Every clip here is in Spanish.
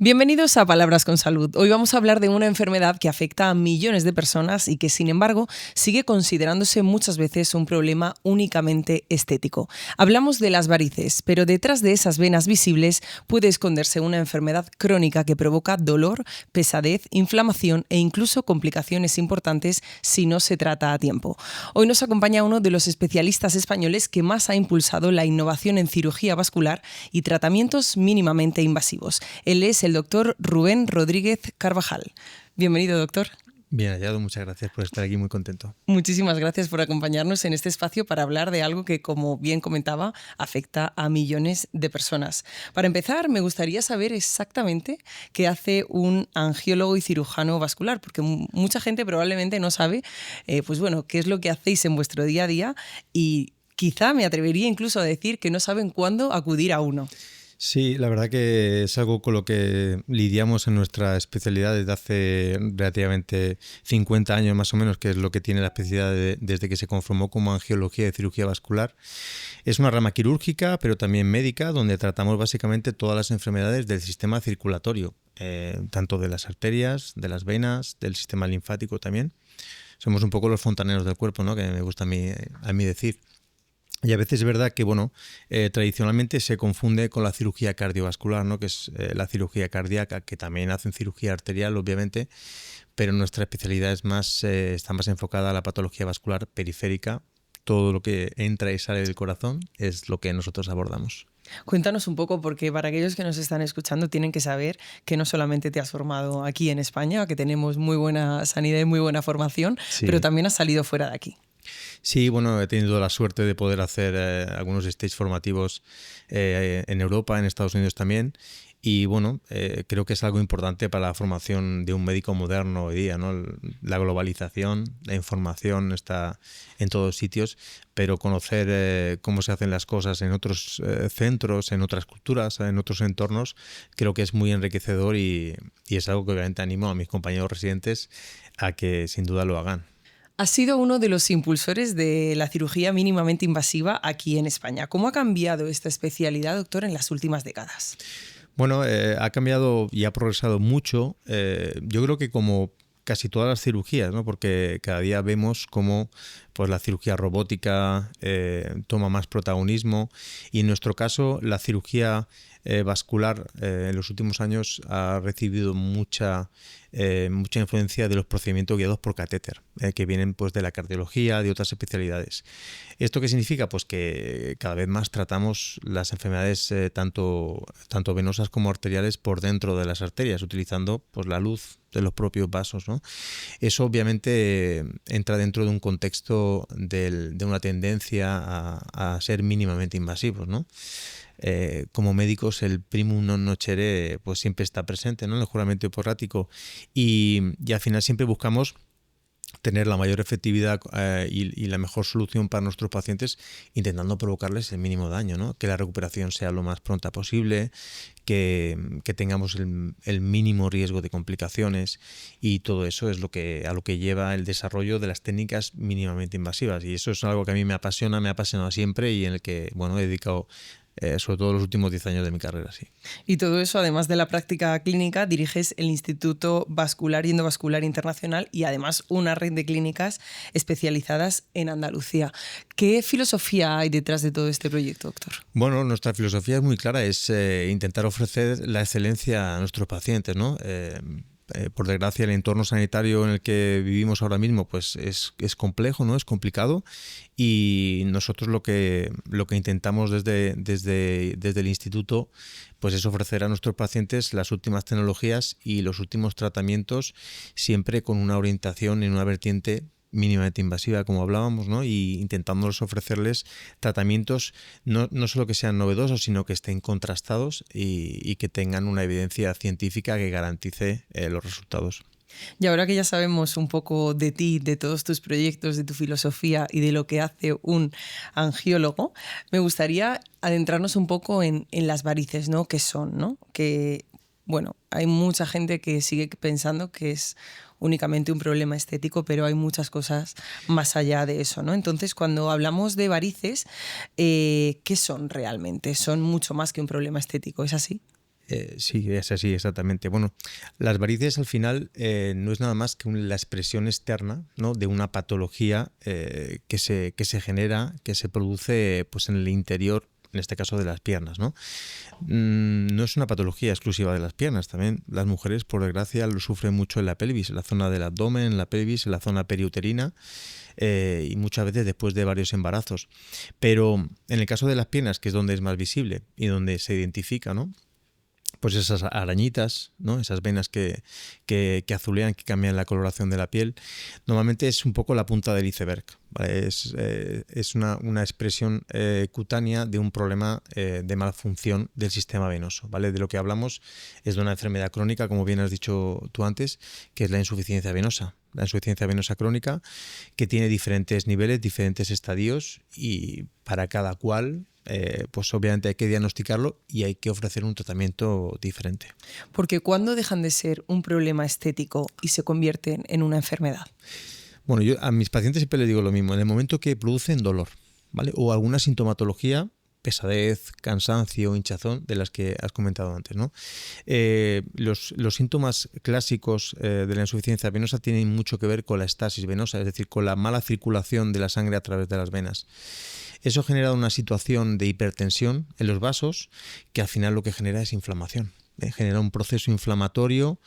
Bienvenidos a Palabras con Salud. Hoy vamos a hablar de una enfermedad que afecta a millones de personas y que, sin embargo, sigue considerándose muchas veces un problema únicamente estético. Hablamos de las varices, pero detrás de esas venas visibles puede esconderse una enfermedad crónica que provoca dolor, pesadez, inflamación e incluso complicaciones importantes si no se trata a tiempo. Hoy nos acompaña uno de los especialistas españoles que más ha impulsado la innovación en cirugía vascular y tratamientos mínimamente invasivos. Él es el doctor Rubén Rodríguez Carvajal. Bienvenido, doctor. Bien hallado, muchas gracias por estar aquí, muy contento. Muchísimas gracias por acompañarnos en este espacio para hablar de algo que, como bien comentaba, afecta a millones de personas. Para empezar, me gustaría saber exactamente qué hace un angiólogo y cirujano vascular, porque mucha gente probablemente no sabe, qué es lo que hacéis en vuestro día a día y quizá me atrevería incluso a decir que no saben cuándo acudir a uno. Sí, la verdad que es algo con lo que lidiamos en nuestra especialidad desde hace relativamente 50 años más o menos, que es lo que tiene la especialidad desde que se conformó como angiología y cirugía vascular. Es una rama quirúrgica, pero también médica, donde tratamos básicamente todas las enfermedades del sistema circulatorio, tanto de las arterias, de las venas, del sistema linfático también. Somos un poco los fontaneros del cuerpo, ¿no? Que me gusta a mí decir. Y a veces es verdad que, tradicionalmente se confunde con la cirugía cardiovascular, ¿no? Que es la cirugía cardíaca, que también hacen cirugía arterial, obviamente, pero nuestra especialidad está más enfocada a la patología vascular periférica. Todo lo que entra y sale del corazón es lo que nosotros abordamos. Cuéntanos un poco, porque para aquellos que nos están escuchando tienen que saber que no solamente te has formado aquí en España, que tenemos muy buena sanidad y muy buena formación, Sí. pero también has salido fuera de aquí. Sí, he tenido la suerte de poder hacer algunos stages formativos en Europa, en Estados Unidos también. Y creo que es algo importante para la formación de un médico moderno hoy día, ¿no? La globalización, la información está en todos sitios, pero conocer cómo se hacen las cosas en otros centros, en otras culturas, en otros entornos, creo que es muy enriquecedor y es algo que obviamente animo a mis compañeros residentes a que sin duda lo hagan. Has sido uno de los impulsores de la cirugía mínimamente invasiva aquí en España. ¿Cómo ha cambiado esta especialidad, doctor, en las últimas décadas? Ha cambiado y ha progresado mucho. Yo creo que como casi todas las cirugías, ¿no? Porque cada día vemos cómo la cirugía robótica toma más protagonismo y en nuestro caso la cirugía vascular en los últimos años ha recibido mucha influencia de los procedimientos guiados por catéter, que vienen de la cardiología, de otras especialidades. ¿Esto qué significa? Pues que cada vez más tratamos las enfermedades tanto venosas como arteriales por dentro de las arterias, utilizando la luz de los propios vasos, ¿no? Eso obviamente entra dentro de un contexto de una tendencia a ser mínimamente invasivos, ¿no? Como médicos el primum non nocere siempre está presente, ¿no? En el juramento hipocrático y al final siempre buscamos tener la mayor efectividad y la mejor solución para nuestros pacientes, intentando provocarles el mínimo daño, ¿no? Que la recuperación sea lo más pronta posible, que tengamos el mínimo riesgo de complicaciones, y todo eso es a lo que lleva el desarrollo de las técnicas mínimamente invasivas, y eso es algo que a mí me ha apasionado siempre y en el que he dedicado sobre todo los últimos 10 años de mi carrera, sí. Y todo eso, además de la práctica clínica, diriges el Instituto Vascular y Endovascular Internacional y además una red de clínicas especializadas en Andalucía. ¿Qué filosofía hay detrás de todo este proyecto, doctor? Bueno, nuestra filosofía es muy clara, es intentar ofrecer la excelencia a nuestros pacientes, ¿no? Por desgracia, el entorno sanitario en el que vivimos ahora mismo es complejo, ¿no? Es complicado, y nosotros lo que intentamos desde el instituto es ofrecer a nuestros pacientes las últimas tecnologías y los últimos tratamientos, siempre con una orientación en una vertiente mínimamente invasiva, como hablábamos, ¿no? Y intentándolos ofrecerles tratamientos no solo que sean novedosos, sino que estén contrastados y que tengan una evidencia científica que garantice los resultados. Y ahora que ya sabemos un poco de ti, de todos tus proyectos, de tu filosofía y de lo que hace un angiólogo, me gustaría adentrarnos un poco en las varices, ¿no? ¿Qué son, no? Que, hay mucha gente que sigue pensando que es únicamente un problema estético, pero hay muchas cosas más allá de eso, ¿no? Entonces, cuando hablamos de varices, ¿qué son realmente? Son mucho más que un problema estético, ¿es así? Sí, es así, exactamente. Bueno, las varices al final no es nada más que la expresión externa, ¿no?, de una patología que se genera, que se produce pues en el interior, en este caso de las piernas, ¿no? No es una patología exclusiva de las piernas, también las mujeres, por desgracia, lo sufren mucho en la pelvis, en la zona del abdomen, en la pelvis, en la zona periuterina, y muchas veces después de varios embarazos. Pero en el caso de las piernas, que es donde es más visible y donde se identifica, ¿no?, pues esas arañitas, ¿no?, esas venas que azulean, que cambian la coloración de la piel, normalmente es un poco la punta del iceberg, ¿vale? Es una expresión cutánea de un problema de malfunción del sistema venoso, ¿vale? De lo que hablamos es de una enfermedad crónica, como bien has dicho tú antes, que es la insuficiencia venosa. La insuficiencia venosa crónica, que tiene diferentes niveles, diferentes estadios, y para cada cual pues obviamente hay que diagnosticarlo y hay que ofrecer un tratamiento diferente. Porque ¿cuándo dejan de ser un problema estético y se convierten en una enfermedad? Bueno, yo a mis pacientes siempre les digo lo mismo, en el momento que producen dolor, ¿vale?, o alguna sintomatología, pesadez, cansancio, hinchazón, de las que has comentado antes, ¿no? Los síntomas clásicos de la insuficiencia venosa tienen mucho que ver con la estasis venosa, es decir, con la mala circulación de la sangre a través de las venas. Eso genera una situación de hipertensión en los vasos, que al final lo que genera es inflamación. Genera un proceso inflamatorio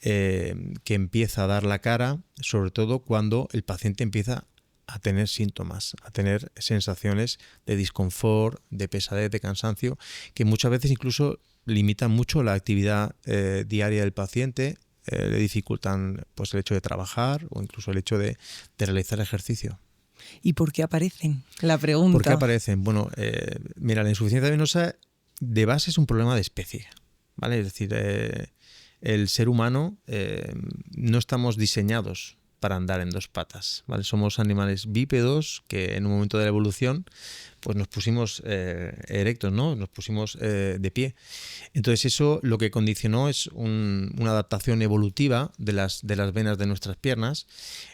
que empieza a dar la cara, sobre todo cuando el paciente empieza a tener síntomas, a tener sensaciones de disconfort, de pesadez, de cansancio, que muchas veces incluso limitan mucho la actividad diaria del paciente, le dificultan pues el hecho de trabajar o incluso el hecho de realizar ejercicio. ¿Y por qué aparecen? La pregunta. ¿Por qué aparecen? Bueno, mira, la insuficiencia venosa de base es un problema de especie, ¿vale? Es decir, el ser humano no estamos diseñados para andar en dos patas, ¿vale? Somos animales bípedos que en un momento de la evolución pues nos pusimos erectos, ¿no? Nos pusimos de pie. Entonces eso lo que condicionó es una adaptación evolutiva de las venas de nuestras piernas.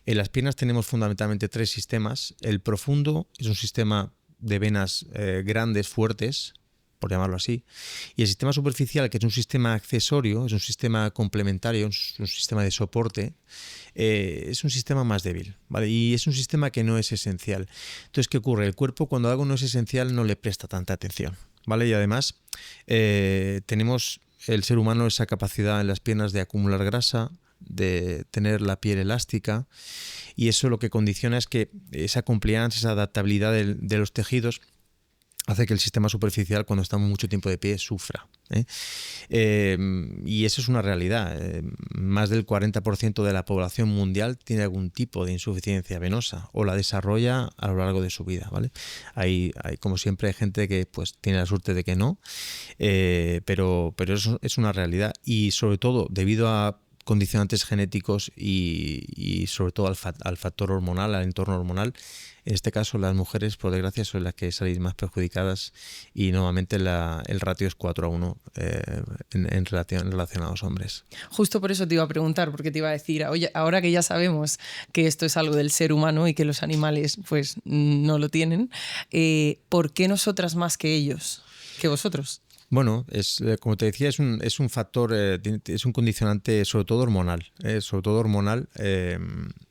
En las piernas tenemos fundamentalmente tres sistemas. El profundo es un sistema de venas grandes, fuertes, por llamarlo así, y el sistema superficial, que es un sistema accesorio, es un sistema complementario, es un sistema de soporte, es un sistema más débil, ¿vale? Y es un sistema que no es esencial. Entonces, ¿qué ocurre? El cuerpo, cuando algo no es esencial, no le presta tanta atención, ¿vale? Y además tenemos el ser humano esa capacidad en las piernas de acumular grasa, de tener la piel elástica, y eso lo que condiciona es que esa compliance, esa adaptabilidad de los tejidos hace que el sistema superficial, cuando estamos mucho tiempo de pie, sufra. Y eso es una realidad. Más del 40% de la población mundial tiene algún tipo de insuficiencia venosa o la desarrolla a lo largo de su vida, ¿vale? Hay como siempre, hay gente que pues tiene la suerte de que no, pero eso es una realidad. Y sobre todo, debido a condicionantes genéticos y sobre todo al factor hormonal, al entorno hormonal. En este caso, las mujeres, por desgracia, son las que salís más perjudicadas, y normalmente el ratio es 4:1 en relación a los hombres. Justo por eso te iba a preguntar, porque te iba a decir, oye, ahora que ya sabemos que esto es algo del ser humano y que los animales pues no lo tienen, ¿por qué nosotras más que ellos, que vosotros? Bueno, como te decía, es un factor, es un condicionante sobre todo hormonal.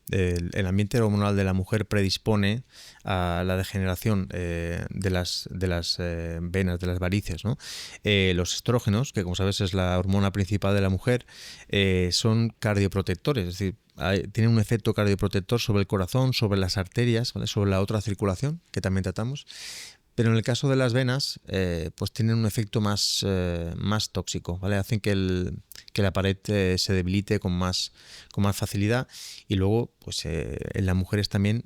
El ambiente hormonal de la mujer predispone a la degeneración de las venas, de las varices, ¿no? Los estrógenos, que como sabes es la hormona principal de la mujer, son cardioprotectores, es decir, tienen un efecto cardioprotector sobre el corazón, sobre las arterias, ¿vale?, sobre la otra circulación, que también tratamos. Pero en el caso de las venas, pues tienen un efecto más tóxico, ¿vale? Hacen que la pared se debilite con más facilidad, y luego, pues en las mujeres también,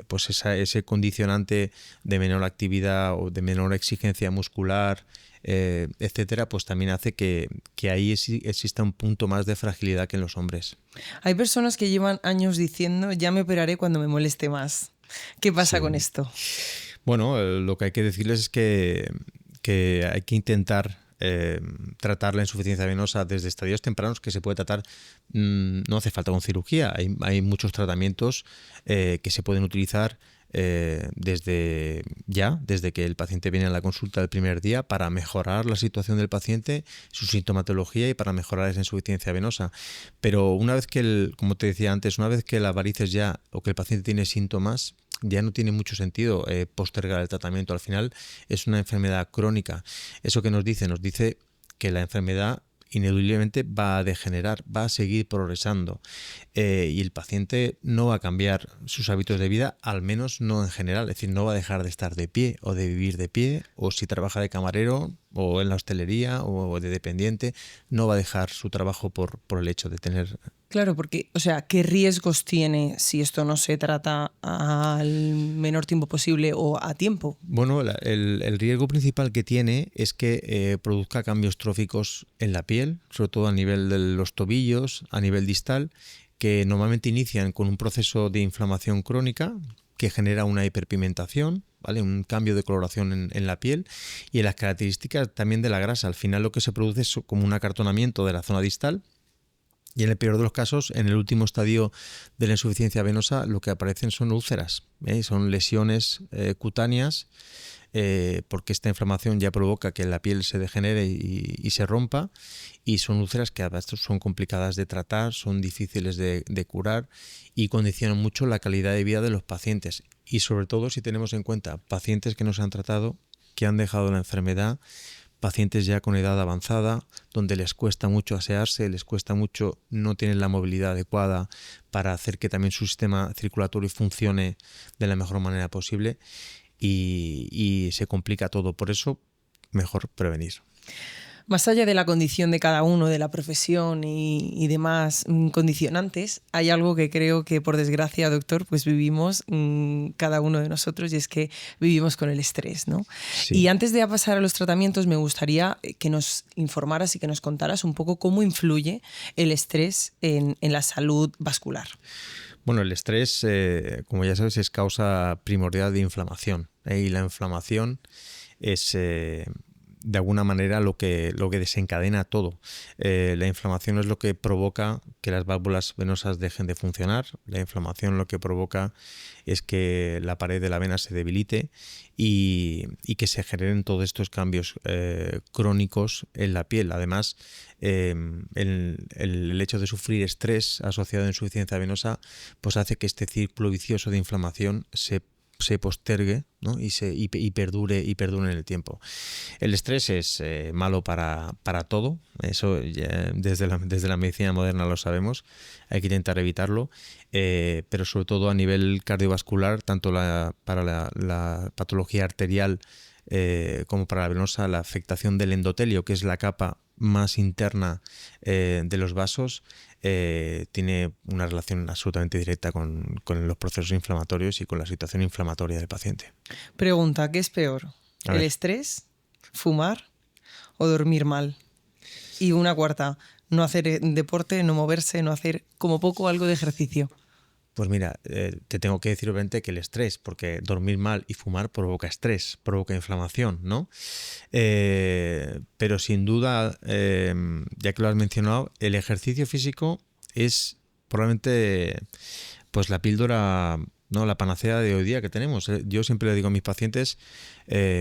pues ese condicionante de menor actividad o de menor exigencia muscular, etcétera, pues también hace que ahí exista un punto más de fragilidad que en los hombres. Hay personas que llevan años diciendo, ya me operaré cuando me moleste más. ¿Qué pasa con esto? Bueno, lo que hay que decirles es que hay que intentar tratar la insuficiencia venosa desde estadios tempranos, que se puede tratar, no hace falta con cirugía, hay muchos tratamientos que se pueden utilizar desde que el paciente viene a la consulta el primer día, para mejorar la situación del paciente, su sintomatología y para mejorar esa insuficiencia venosa. Pero una vez que, como te decía antes, una vez que las varices ya o que el paciente tiene síntomas, ya no tiene mucho sentido postergar el tratamiento. Al final es una enfermedad crónica. ¿Eso que nos dice? Nos dice que la enfermedad ineludiblemente va a degenerar, va a seguir progresando y el paciente no va a cambiar sus hábitos de vida, al menos no en general, es decir, no va a dejar de estar de pie o de vivir de pie, o si trabaja de camarero o en la hostelería o de dependiente, no va a dejar su trabajo por el hecho de tener... Claro, porque, o sea, ¿qué riesgos tiene si esto no se trata al menor tiempo posible o a tiempo? Bueno, el riesgo principal que tiene es que produzca cambios tróficos en la piel, sobre todo a nivel de los tobillos, a nivel distal, que normalmente inician con un proceso de inflamación crónica que genera una hiperpigmentación, ¿vale? Un cambio de coloración en la piel y en las características también de la grasa. Al final lo que se produce es como un acartonamiento de la zona distal. Y en el peor de los casos, en el último estadio de la insuficiencia venosa, lo que aparecen son úlceras, son lesiones cutáneas, porque esta inflamación ya provoca que la piel se degenere y se rompa, y son úlceras que además son complicadas de tratar, son difíciles de curar y condicionan mucho la calidad de vida de los pacientes. Y sobre todo si tenemos en cuenta pacientes que no se han tratado, que han dejado la enfermedad, pacientes ya con edad avanzada, donde les cuesta mucho asearse, les cuesta mucho, no tienen la movilidad adecuada para hacer que también su sistema circulatorio funcione de la mejor manera posible y se complica todo. Por eso, mejor prevenir. Más allá de la condición de cada uno, de la profesión y demás condicionantes, hay algo que creo que, por desgracia, doctor, pues vivimos cada uno de nosotros, y es que vivimos con el estrés, ¿no? Sí. Y antes de pasar a los tratamientos, me gustaría que nos informaras y que nos contaras un poco cómo influye el estrés en la salud vascular. Bueno, el estrés, como ya sabes, es causa primordial de inflamación, y la inflamación es... de alguna manera lo que desencadena todo. La inflamación es lo que provoca que las válvulas venosas dejen de funcionar. La inflamación lo que provoca es que la pared de la vena se debilite y que se generen todos estos cambios crónicos en la piel. Además, el hecho de sufrir estrés asociado a insuficiencia venosa pues hace que este círculo vicioso de inflamación se postergue, ¿no? y perdure en el tiempo. El estrés es malo para todo, eso ya desde la medicina moderna lo sabemos, hay que intentar evitarlo, pero sobre todo a nivel cardiovascular, tanto para la patología arterial como para la venosa, la afectación del endotelio, que es la capa más interna de los vasos, tiene una relación absolutamente directa con los procesos inflamatorios y con la situación inflamatoria del paciente. Pregunta, ¿qué es peor? ¿El estrés, fumar o dormir mal? Y una cuarta, no hacer deporte, no moverse, no hacer como poco algo de ejercicio. Pues mira, te tengo que decir obviamente que el estrés, porque dormir mal y fumar provoca estrés, provoca inflamación, ¿no? Pero sin duda, ya que lo has mencionado, el ejercicio físico es probablemente pues la píldora, ¿no? La panacea de hoy día que tenemos. Yo siempre le digo a mis pacientes,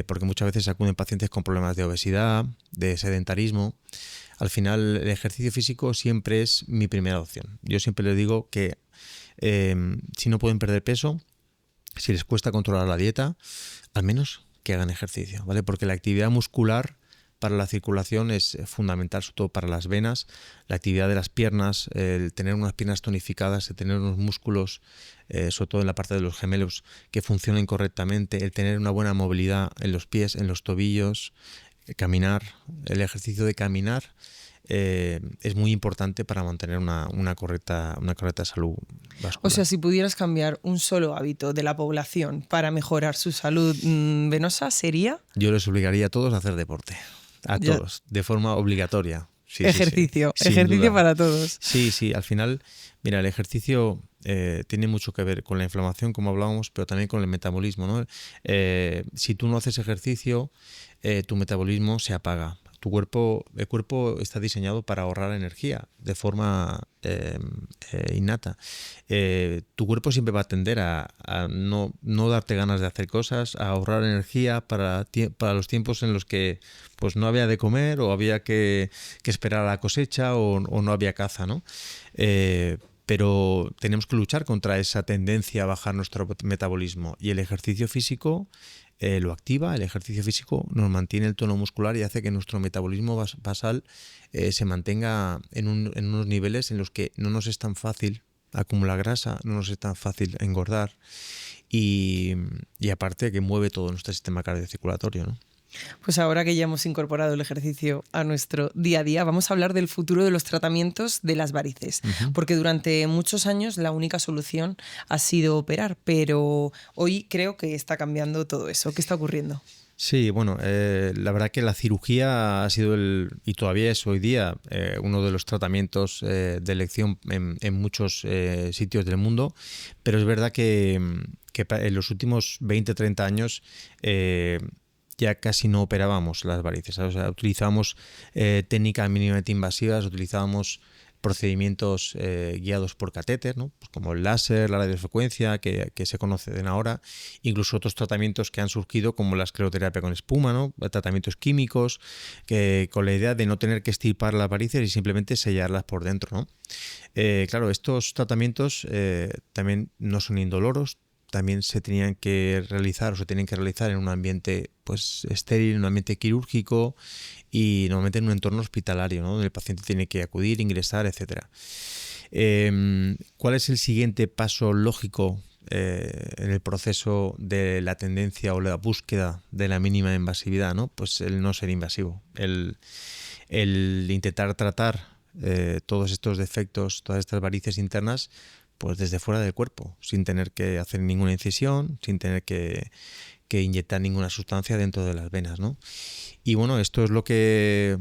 porque muchas veces acuden pacientes con problemas de obesidad, de sedentarismo. Al final, el ejercicio físico siempre es mi primera opción. Yo siempre les digo que si no pueden perder peso, si les cuesta controlar la dieta, al menos que hagan ejercicio, ¿vale? Porque la actividad muscular para la circulación es fundamental, sobre todo para las venas. La actividad de las piernas, el tener unas piernas tonificadas, el tener unos músculos, sobre todo en la parte de los gemelos, que funcionen correctamente, el tener una buena movilidad en los pies, en los tobillos, caminar, el ejercicio de caminar es muy importante para mantener una correcta salud vascular. O sea, si pudieras cambiar un solo hábito de la población para mejorar su salud venosa, ¿sería? Yo les obligaría a todos a hacer deporte, todos, de forma obligatoria. Sí, ejercicio, sí, ejercicio para todos. Sí, al final, mira, el ejercicio tiene mucho que ver con la inflamación, como hablábamos, pero también con el metabolismo, ¿no? Si tú no haces ejercicio, tu metabolismo se apaga. el cuerpo está diseñado para ahorrar energía de forma innata. Tu cuerpo siempre va a tender a no darte ganas de hacer cosas, a ahorrar energía para los tiempos en los que pues no había de comer o había que esperar a la cosecha o no había caza, ¿no? Pero tenemos que luchar contra esa tendencia a bajar nuestro metabolismo, y el ejercicio físico lo activa. El ejercicio físico nos mantiene el tono muscular y hace que nuestro metabolismo basal se mantenga en unos niveles en los que no nos es tan fácil acumular grasa, no nos es tan fácil engordar, y aparte que mueve todo nuestro sistema cardiocirculatorio, ¿no? Pues ahora que ya hemos incorporado el ejercicio a nuestro día a día, vamos a hablar del futuro de los tratamientos de las varices, porque durante muchos años la única solución ha sido operar, pero hoy creo que está cambiando todo eso. ¿Qué está ocurriendo? Sí, bueno, la verdad que la cirugía ha sido y todavía es hoy día uno de los tratamientos de elección en muchos sitios del mundo, pero es verdad que en los últimos 20-30 años ya casi no operábamos las varices, ¿sabes? O sea, utilizábamos técnicas mínimamente invasivas, utilizábamos procedimientos guiados por catéter, ¿no? Pues como el láser, la radiofrecuencia, que se conocen ahora, incluso otros tratamientos que han surgido como la escleroterapia con espuma, ¿no? Tratamientos químicos, que con la idea de no tener que extirpar las varices y simplemente sellarlas por dentro, ¿no? Claro, estos tratamientos también no son indoloros, también se tenían que realizar en un ambiente pues estéril, en un ambiente quirúrgico y normalmente en un entorno hospitalario, ¿no? Donde el paciente tiene que acudir, ingresar, etcétera. ¿Cuál es el siguiente paso lógico en el proceso de la tendencia o la búsqueda de la mínima invasividad, ¿no? Pues el no ser invasivo, el intentar tratar todos estos defectos, todas estas varices internas, pues desde fuera del cuerpo, sin tener que hacer ninguna incisión, sin tener que inyectar ninguna sustancia dentro de las venas, ¿no? Y bueno, esto es lo que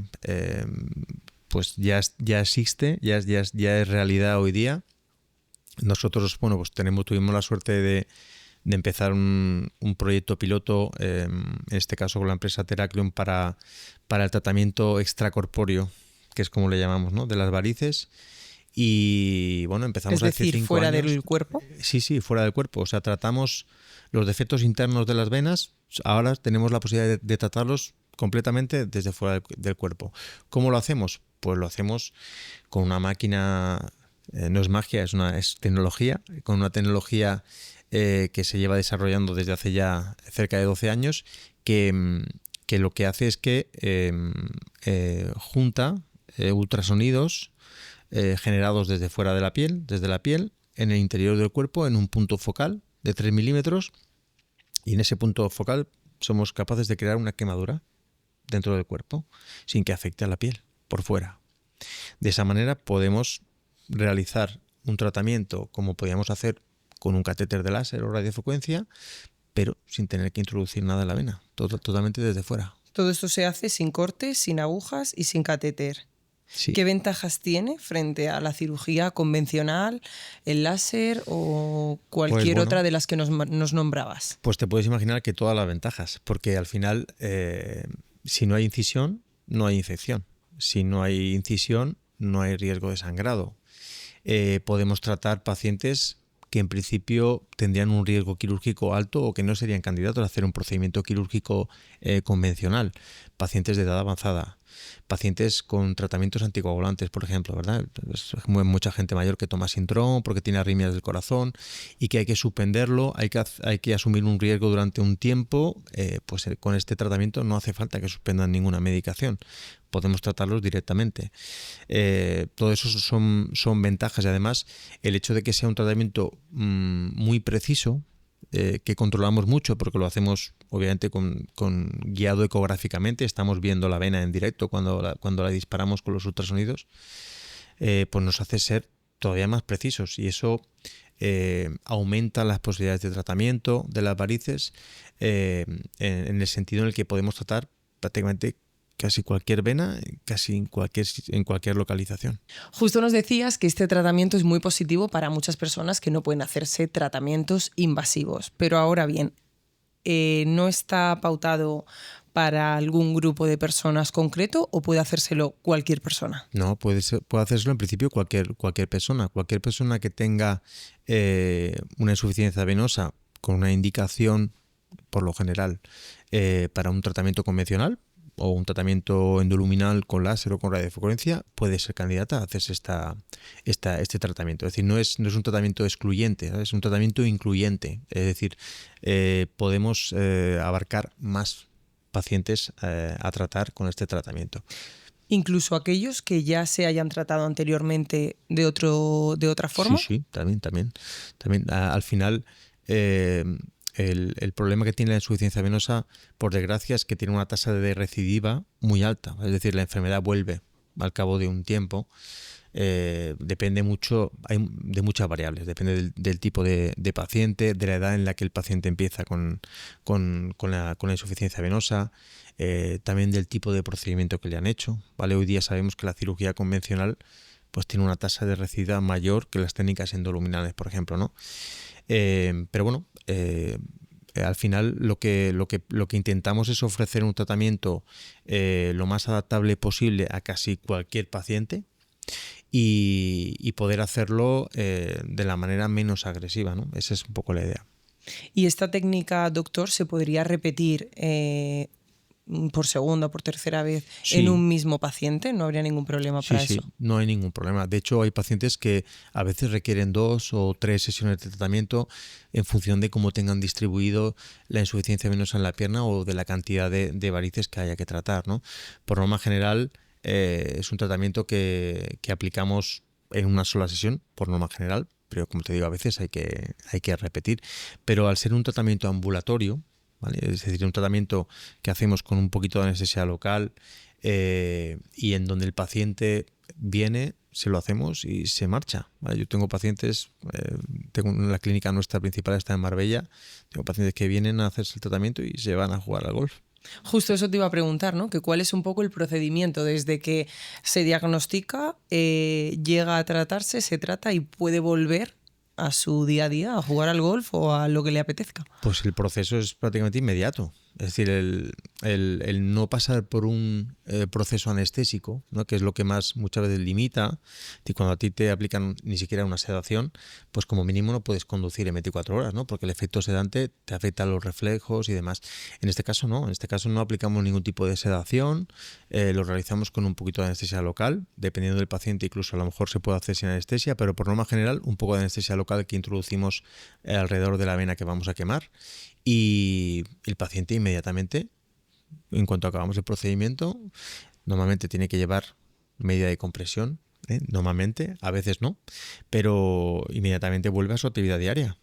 pues ya existe, ya es realidad hoy día. Nosotros, bueno, pues tuvimos la suerte de empezar un proyecto piloto, en este caso con la empresa Teracleon, para el tratamiento extracorpóreo, que es como le llamamos, ¿no? De las varices. Y bueno, empezamos hace 5 años. Es decir, fuera del cuerpo. Sí, fuera del cuerpo. O sea, tratamos los defectos internos de las venas. Ahora tenemos la posibilidad de tratarlos completamente desde fuera del cuerpo. ¿Cómo lo hacemos? Pues lo hacemos con una máquina, no es magia, es tecnología, con una tecnología que se lleva desarrollando desde hace ya cerca de 12 años, que lo que hace es que junta ultrasonidos generados desde fuera de la piel, en el interior del cuerpo, en un punto focal de 3 milímetros, y en ese punto focal somos capaces de crear una quemadura dentro del cuerpo sin que afecte a la piel por fuera. De esa manera podemos realizar un tratamiento como podíamos hacer con un catéter de láser o radiofrecuencia, pero sin tener que introducir nada en la vena, totalmente desde fuera. Todo esto se hace sin cortes, sin agujas y sin catéter. Sí. ¿Qué ventajas tiene frente a la cirugía convencional, el láser o cualquier otra de las que nos nombrabas? Pues te puedes imaginar que todas las ventajas, porque al final, si no hay incisión, no hay infección. Si no hay incisión, no hay riesgo de sangrado. Podemos tratar pacientes que en principio tendrían un riesgo quirúrgico alto o que no serían candidatos a hacer un procedimiento quirúrgico convencional. Pacientes de edad avanzada, pacientes con tratamientos anticoagulantes, por ejemplo, ¿verdad? Es mucha gente mayor que toma Sintrom porque tiene arritmias del corazón y que hay que suspenderlo, hay que asumir un riesgo durante un tiempo. Pues con este tratamiento no hace falta que suspendan ninguna medicación. Podemos tratarlos directamente. Todo eso son ventajas, y además el hecho de que sea un tratamiento muy preciso, que controlamos mucho porque lo hacemos obviamente con guiado ecográficamente, estamos viendo la vena en directo cuando la disparamos con los ultrasonidos, pues nos hace ser todavía más precisos, y eso aumenta las posibilidades de tratamiento de las varices, en el sentido en el que podemos tratar prácticamente casi cualquier vena, casi en cualquier localización. Justo nos decías que este tratamiento es muy positivo para muchas personas que no pueden hacerse tratamientos invasivos. Pero ahora bien, no está pautado para algún grupo de personas concreto o puede hacérselo cualquier persona? No, puede hacérselo en principio cualquier persona. Cualquier persona que tenga una insuficiencia venosa con una indicación, por lo general, para un tratamiento convencional o un tratamiento endoluminal con láser o con radiofrecuencia, puede ser candidata a hacerse este tratamiento. Es decir, no es un tratamiento excluyente, ¿sabes? Es un tratamiento incluyente. Es decir, podemos abarcar más pacientes a tratar con este tratamiento. Incluso aquellos que ya se hayan tratado anteriormente de otra forma. Sí, también. Al final, el problema que tiene la insuficiencia venosa, por desgracia, es que tiene una tasa de recidiva muy alta. Es decir, la enfermedad vuelve al cabo de un tiempo. Depende mucho, hay de muchas variables. Depende del tipo de paciente, de la edad en la que el paciente empieza con la insuficiencia venosa, también del tipo de procedimiento que le han hecho, ¿vale? Hoy día sabemos que la cirugía convencional pues tiene una tasa de recidiva mayor que las técnicas endoluminales, por ejemplo, ¿no? Pero bueno, al final lo que intentamos es ofrecer un tratamiento lo más adaptable posible a casi cualquier paciente y poder hacerlo de la manera menos agresiva, ¿no? Esa es un poco la idea. ¿Y esta técnica, doctor, se podría repetir por segunda o por tercera vez en un mismo paciente? ¿No habría ningún problema para eso? Sí, no hay ningún problema. De hecho, hay pacientes que a veces requieren 2 o 3 sesiones de tratamiento en función de cómo tengan distribuido la insuficiencia venosa en la pierna o de la cantidad de varices que haya que tratar, ¿no? Por norma general, es un tratamiento que aplicamos en una sola sesión, por norma general, pero como te digo, a veces hay que repetir. Pero al ser un tratamiento ambulatorio, ¿vale? Es decir, un tratamiento que hacemos con un poquito de anestesia local y en donde el paciente viene, se lo hacemos y se marcha, ¿vale? Yo tengo pacientes, la clínica nuestra principal está en Marbella, tengo pacientes que vienen a hacerse el tratamiento y se van a jugar al golf. Justo eso te iba a preguntar, ¿no? Que cuál es un poco el procedimiento desde que se diagnostica, llega a tratarse, se trata y puede volver a su día a día, a jugar al golf o a lo que le apetezca. Pues el proceso es prácticamente inmediato. Es decir, el no pasar por un proceso anestésico, ¿no? Que es lo que más muchas veces limita. Y cuando a ti te aplican ni siquiera una sedación, pues como mínimo no puedes conducir en 24 horas, ¿no? Porque el efecto sedante te afecta a los reflejos y demás. En este caso no, no aplicamos ningún tipo de sedación, lo realizamos con un poquito de anestesia local, dependiendo del paciente incluso a lo mejor se puede hacer sin anestesia, pero por norma general un poco de anestesia local que introducimos alrededor de la vena que vamos a quemar. Y el paciente inmediatamente, en cuanto acabamos el procedimiento, normalmente tiene que llevar medida de compresión, normalmente, a veces no, pero inmediatamente vuelve a su actividad diaria.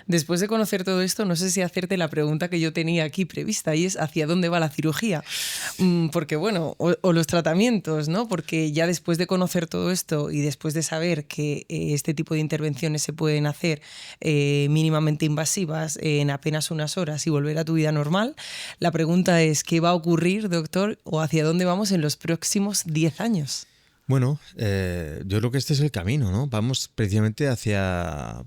Después de conocer todo esto, no sé si hacerte la pregunta que yo tenía aquí prevista, y es ¿hacia dónde va la cirugía? Porque bueno, o los tratamientos, ¿no? Porque ya después de conocer todo esto y después de saber que este tipo de intervenciones se pueden hacer mínimamente invasivas en apenas unas horas y volver a tu vida normal, la pregunta es ¿qué va a ocurrir, doctor, o hacia dónde vamos en los próximos 10 años? Bueno, yo creo que este es el camino, ¿no? Vamos precisamente hacia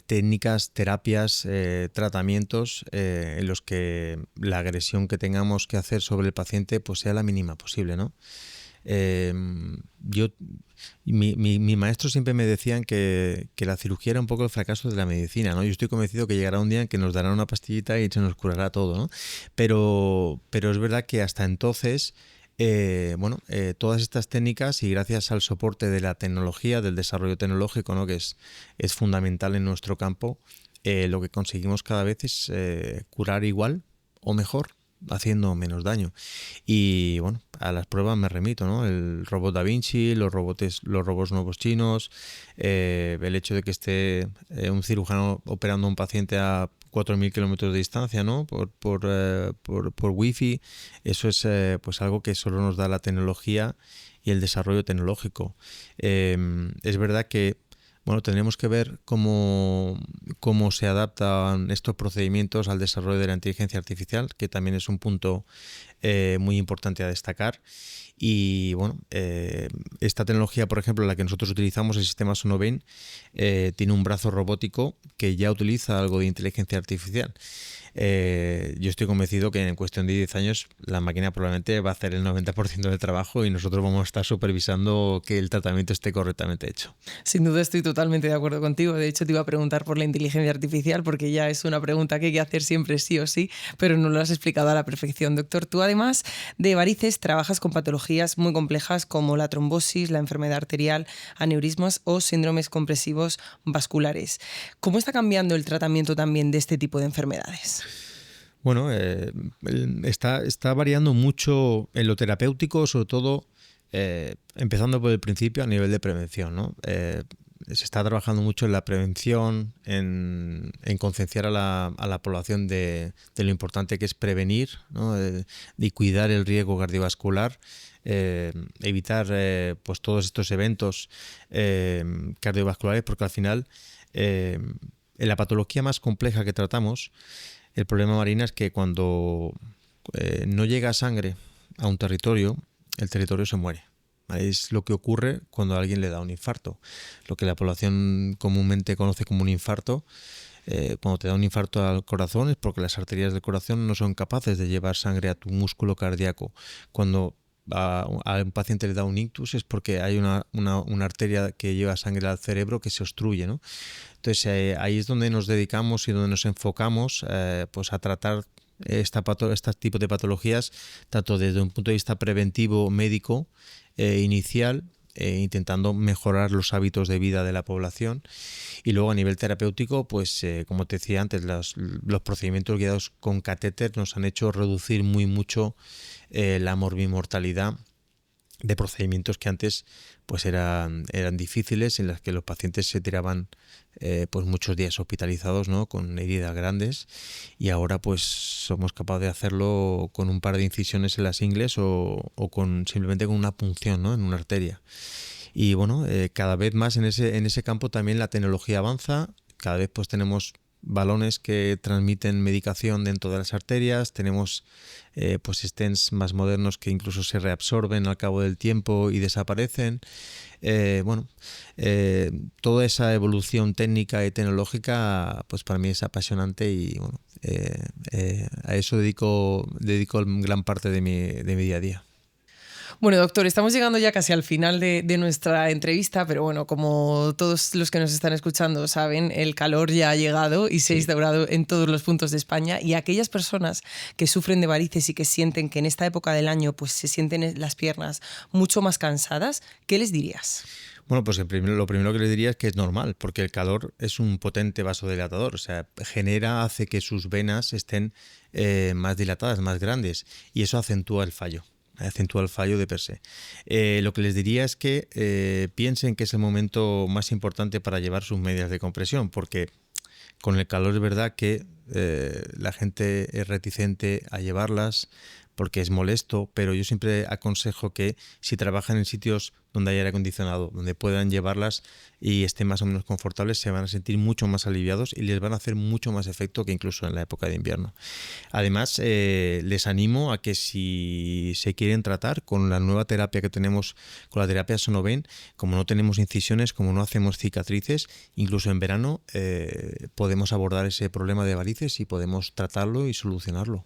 técnicas, terapias, tratamientos en los que la agresión que tengamos que hacer sobre el paciente pues sea la mínima posible, ¿no? Mi maestro siempre me decían que la cirugía era un poco el fracaso de la medicina, ¿no? Yo estoy convencido que llegará un día en que nos darán una pastillita y se nos curará todo, ¿no? Pero es verdad que hasta entonces todas estas técnicas y gracias al soporte de la tecnología, del desarrollo tecnológico, ¿no? Que es fundamental en nuestro campo, lo que conseguimos cada vez es curar igual o mejor, haciendo menos daño. Y bueno, a las pruebas me remito, ¿no? El robot Da Vinci, los robots nuevos chinos, el hecho de que esté un cirujano operando a un paciente a 4.000 kilómetros de distancia, ¿no? Por wifi, eso es pues algo que solo nos da la tecnología y el desarrollo tecnológico. Es verdad que tendremos que ver cómo se adaptan estos procedimientos al desarrollo de la inteligencia artificial, que también es un punto muy importante a destacar. Y bueno, esta tecnología, por ejemplo, la que nosotros utilizamos, el sistema Sonoven, tiene un brazo robótico que ya utiliza algo de inteligencia artificial. Yo estoy convencido que en cuestión de 10 años la máquina probablemente va a hacer el 90% del trabajo y nosotros vamos a estar supervisando que el tratamiento esté correctamente hecho. Sin duda estoy totalmente de acuerdo contigo. De hecho, te iba a preguntar por la inteligencia artificial porque ya es una pregunta que hay que hacer siempre sí o sí, pero no lo has explicado a la perfección. Doctor, tú además de varices trabajas con patologías muy complejas como la trombosis, la enfermedad arterial, aneurismas o síndromes compresivos vasculares. ¿Cómo está cambiando el tratamiento también de este tipo de enfermedades? Bueno, está variando mucho en lo terapéutico, sobre todo empezando por el principio a nivel de prevención, ¿no? Se está trabajando mucho en la prevención, en concienciar a la población de lo importante que es prevenir, ¿no? De cuidar el riesgo cardiovascular, evitar pues todos estos eventos cardiovasculares, porque al final en la patología más compleja que tratamos, el problema, Marina, es que cuando no llega sangre a un territorio, el territorio se muere. Es lo que ocurre cuando a alguien le da un infarto. Lo que la población comúnmente conoce como un infarto, cuando te da un infarto al corazón es porque las arterias del corazón no son capaces de llevar sangre a tu músculo cardíaco. Cuando a un paciente le da un ictus es porque hay una arteria que lleva sangre al cerebro que se obstruye, ¿no? Entonces ahí es donde nos dedicamos y donde nos enfocamos pues a tratar este tipo de patologías tanto desde un punto de vista preventivo médico inicial, intentando mejorar los hábitos de vida de la población, y luego a nivel terapéutico, pues como te decía antes, los procedimientos guiados con catéter nos han hecho reducir mucho la morbimortalidad de procedimientos que antes pues eran difíciles, en las que los pacientes se tiraban pues muchos días hospitalizados, ¿no? Con heridas grandes, y ahora pues somos capaces de hacerlo con un par de incisiones en las ingles o simplemente con una punción, ¿no? En una arteria. Y bueno, cada vez más en ese campo también la tecnología avanza, cada vez pues tenemos balones que transmiten medicación dentro de las arterias, tenemos pues stents más modernos que incluso se reabsorben al cabo del tiempo y desaparecen. Toda esa evolución técnica y tecnológica pues para mí es apasionante y bueno, a eso dedico gran parte de mi día a día. Bueno, doctor, estamos llegando ya casi al final de nuestra entrevista, pero bueno, como todos los que nos están escuchando saben, el calor ya ha llegado y se ha instaurado en todos los puntos de España, y aquellas personas que sufren de varices y que sienten que en esta época del año pues se sienten las piernas mucho más cansadas, ¿qué les dirías? Bueno, pues lo primero que les diría es que es normal, porque el calor es un potente vasodilatador, o sea, hace que sus venas estén más dilatadas, más grandes, y eso acentúa el fallo de per se. Lo que les diría es que piensen que es el momento más importante para llevar sus medias de compresión, porque con el calor es verdad que la gente es reticente a llevarlas porque es molesto, pero yo siempre aconsejo que si trabajan en sitios donde hay aire acondicionado, donde puedan llevarlas y estén más o menos confortables, se van a sentir mucho más aliviados y les van a hacer mucho más efecto que incluso en la época de invierno. Además, les animo a que si se quieren tratar con la nueva terapia que tenemos, con la terapia Sonoven, como no tenemos incisiones, como no hacemos cicatrices, incluso en verano podemos abordar ese problema de varices y podemos tratarlo y solucionarlo.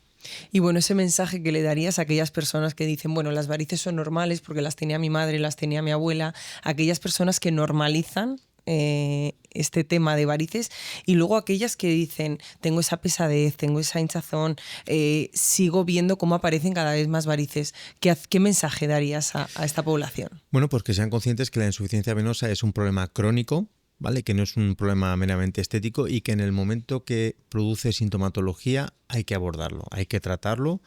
Y bueno, ese mensaje que le darías a aquellas personas que dicen, bueno, las varices son normales porque las tenía mi madre, las tenía mi abuela, aquellas personas que normalizan este tema de varices, y luego aquellas que dicen, tengo esa pesadez, tengo esa hinchazón, sigo viendo cómo aparecen cada vez más varices. ¿Qué mensaje darías a esta población? Bueno, pues que sean conscientes que la insuficiencia venosa es un problema crónico, ¿vale? Que no es un problema meramente estético y que en el momento que produce sintomatología hay que abordarlo, hay que tratarlo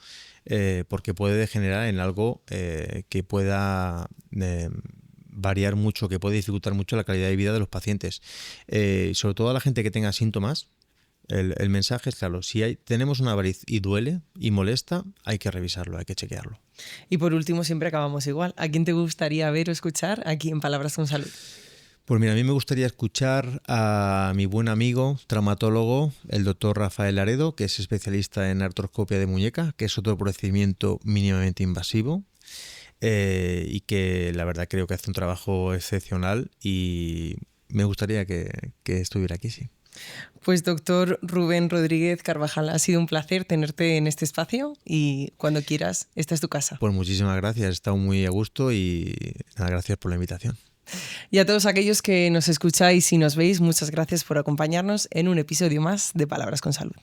porque puede degenerar en algo que pueda variar mucho, que puede dificultar mucho la calidad de vida de los pacientes. Sobre todo a la gente que tenga síntomas, el mensaje es claro, si tenemos una variz y duele y molesta, hay que revisarlo, hay que chequearlo. Y por último, siempre acabamos igual. ¿A quién te gustaría ver o escuchar aquí en Palabras con Salud? Pues mira, a mí me gustaría escuchar a mi buen amigo, traumatólogo, el doctor Rafael Laredo, que es especialista en artroscopia de muñeca, que es otro procedimiento mínimamente invasivo y que la verdad creo que hace un trabajo excepcional y me gustaría que estuviera aquí, sí. Pues doctor Rubén Rodríguez Carvajal, ha sido un placer tenerte en este espacio y cuando quieras, esta es tu casa. Pues muchísimas gracias, he estado muy a gusto y nada, gracias por la invitación. Y a todos aquellos que nos escucháis y nos veis, muchas gracias por acompañarnos en un episodio más de Palabras con Salud.